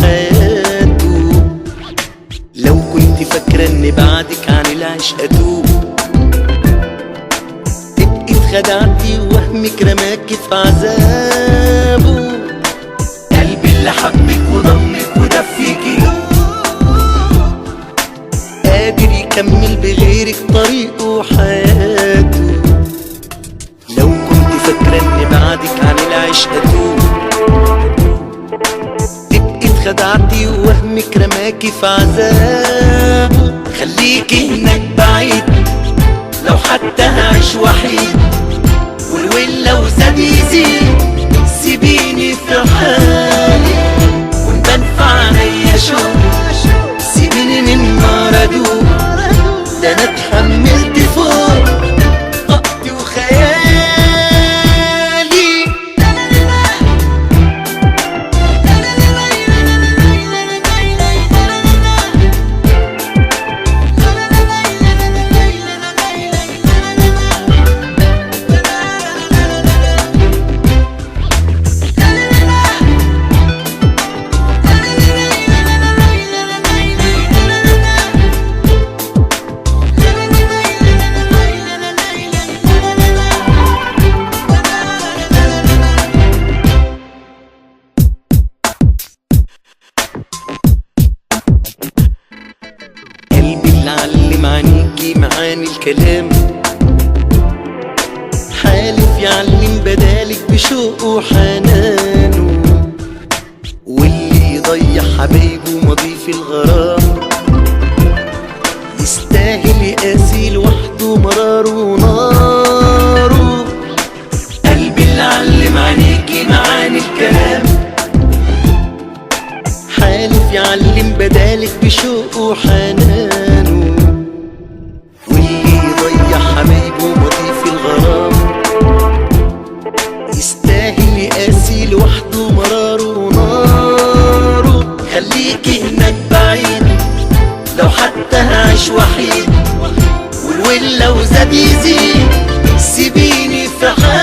وحياته. لو كنت فاكرة ان بعدك عن العشق اتوب، تبقي اتخدعتي ووهمك رماكي في عذابه. قلبي اللي حبك وضمك ودفيكي قادر يكمل بغيرك طريقه وحياته. لو كنت فاكرة ان بعدك عن العشق اتوب، تبقي اتخدعتي ووهمك رماكي في عذابه. خليكي هناك بعيد لو حتى هعيش وحيد، والويل لو زاد يزيد سيبيني في حالي، ونبان في عينيا شوق سيبيني من نار ادوب. ده انا اتحملت فوق طاقتي وخيالي. علم عينيكي معاني الكلام، حالف يعلم بدالك بشوقه وحنانه. واللي يضيع حبايبه ماضي في الغرام يستاهل يقاسي لوحده مراره وناره. قلبي اللي علم عينيكي معاني الكلام، حالف يعلم بدالك بشوقه وحنانه. واللي يضيع حبايبه ماضي في الغرام يستاهل يقاسي لوحده مراره وناره. خليكي هناك بعيد لو حتى هعيش وحيد، والويل لو زاد يزيد سيبيني في حالي.